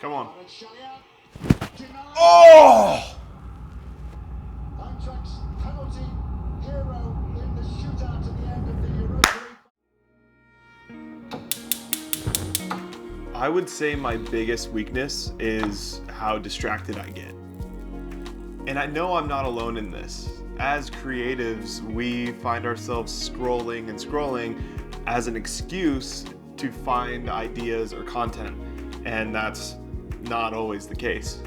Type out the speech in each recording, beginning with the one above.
Come on. Oh! I would say my biggest weakness is how distracted I get. And I know I'm not alone in this. As creatives, we find ourselves scrolling and scrolling as an excuse to find ideas or content, and that's not always the case.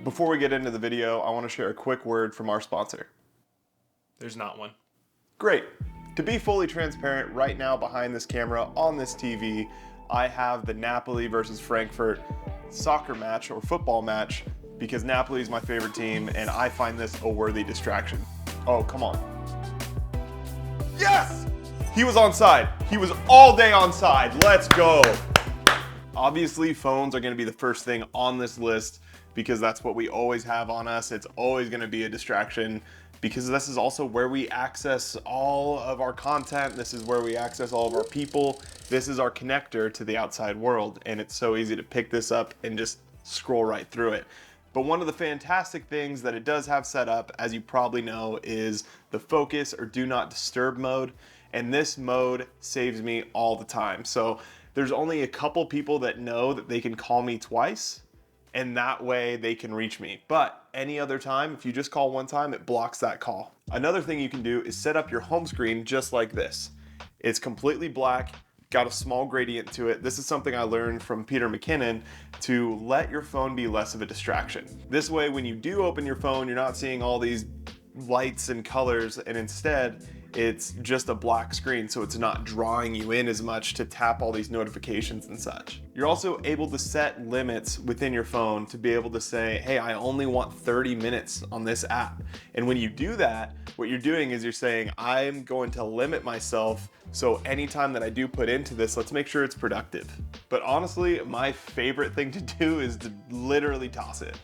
Before we get into the video, I want to share a quick word from our sponsor. There's not one. Great. To be fully transparent, right now behind this camera on this TV, I have the Napoli versus Frankfurt soccer match or football match because Napoli is my favorite team and I find this a worthy distraction. Oh, come on. Yes! He was onside. He was all day onside. Let's go. Obviously, phones are going to be the first thing on this list because that's what we always have on us. It's always going to be a distraction because this is also where we access all of our content. This is where we access all of our people. This is our connector to the outside world, and it's so easy to pick this up and just scroll right through it. But one of the fantastic things that it does have set up, as you probably know, is the focus or do not disturb mode. And this mode saves me all the time. So there's only a couple people that know that they can call me twice, and that way they can reach me. But any other time, if you just call one time, it blocks that call. Another thing you can do is set up your home screen just like this. It's completely black, got a small gradient to it. This is something I learned from Peter McKinnon, to let your phone be less of a distraction. This way, when you do open your phone, you're not seeing all these lights and colors, and instead, it's just a black screen, so it's not drawing you in as much to tap all these notifications and such. You're also able to set limits within your phone to be able to say, hey, I only want 30 minutes on this app. And when you do that, what you're doing is you're saying, I'm going to limit myself, so anytime that I do put into this, let's make sure it's productive. But honestly, my favorite thing to do is to literally toss it.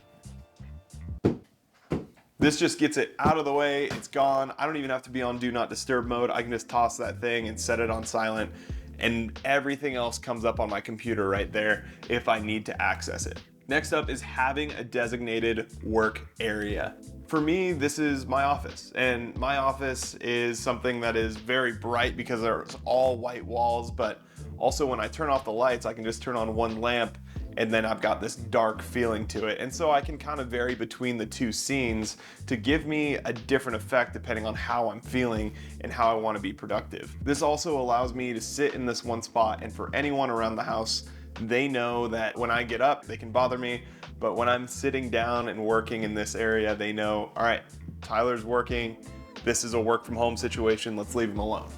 This just gets it out of the way, it's gone. I don't even have to be on do not disturb mode. I can just toss that thing and set it on silent, and everything else comes up on my computer right there if I need to access it. Next up is having a designated work area. For me, this is my office, and my office is something that is very bright because there's all white walls, but also when I turn off the lights, I can just turn on one lamp and then I've got this dark feeling to it. And so I can kind of vary between the two scenes to give me a different effect depending on how I'm feeling and how I want to be productive. This also allows me to sit in this one spot, and for anyone around the house, they know that when I get up, they can bother me, but when I'm sitting down and working in this area, they know, all right, Tyler's working, this is a work from home situation, let's leave him alone.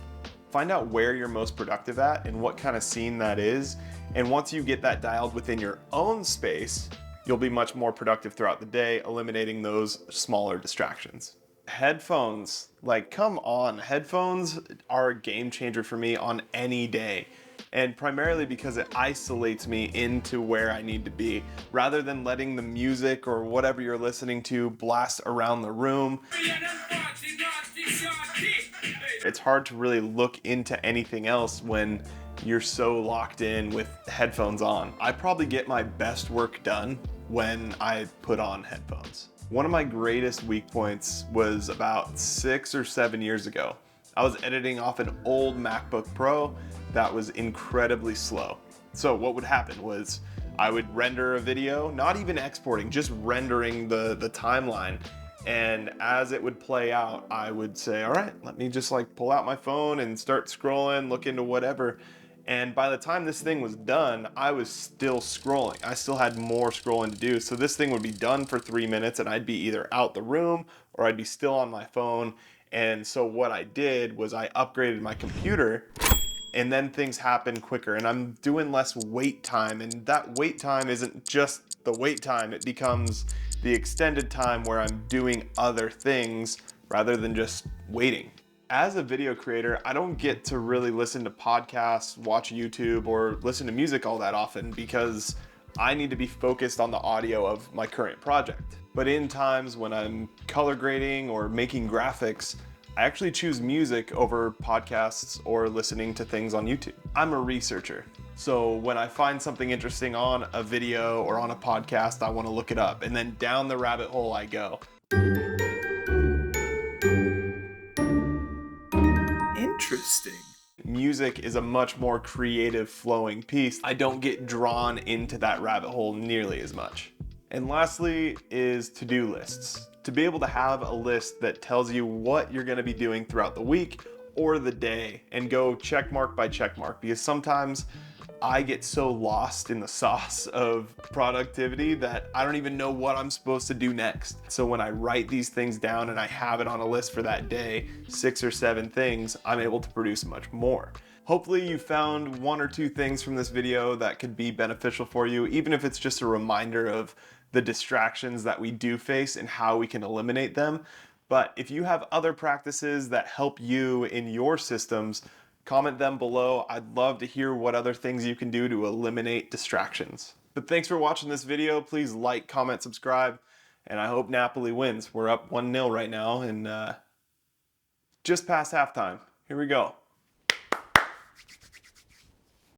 Find out where you're most productive at and what kind of scene that is. And once you get that dialed within your own space, you'll be much more productive throughout the day, eliminating those smaller distractions. Headphones, like come on, headphones are a game changer for me on any day. And primarily because it isolates me into where I need to be, rather than letting the music or whatever you're listening to blast around the room. It's hard to really look into anything else when you're so locked in with headphones on. I probably get my best work done when I put on headphones. One of my greatest weak points was about 6 or 7 years ago. I was editing off an old MacBook Pro that was incredibly slow. So what would happen was I would render a video, not even exporting, just rendering the timeline. And as it would play out, I would say, all right, let me just like pull out my phone and start scrolling, look into whatever. And by the time this thing was done, I was still scrolling. I still had more scrolling to do. So this thing would be done for 3 minutes and I'd be either out the room or I'd be still on my phone. And so what I did was I upgraded my computer, and then things happen quicker and I'm doing less wait time. And that wait time isn't just the wait time. It becomes the extended time where I'm doing other things rather than just waiting. As a video creator, I don't get to really listen to podcasts, watch YouTube, or listen to music all that often because I need to be focused on the audio of my current project. But in times when I'm color grading or making graphics, I actually choose music over podcasts or listening to things on YouTube. I'm a researcher. So when I find something interesting on a video or on a podcast, I want to look it up, and then down the rabbit hole I go. Interesting. Music is a much more creative, flowing piece. I don't get drawn into that rabbit hole nearly as much. And lastly is to-do lists. To be able to have a list that tells you what you're going to be doing throughout the week or the day, and go check mark by check mark, because sometimes I get so lost in the sauce of productivity that I don't even know what I'm supposed to do next. So when I write these things down and I have it on a list for that day, 6 or 7 things, I'm able to produce much more. Hopefully you found 1 or 2 things from this video that could be beneficial for you, even if it's just a reminder of the distractions that we do face and how we can eliminate them. But if you have other practices that help you in your systems, comment them below. I'd love to hear what other things you can do to eliminate distractions. But thanks for watching this video. Please like, comment, subscribe, and I hope Napoli wins. We're up 1-0 right now and just past halftime. Here we go.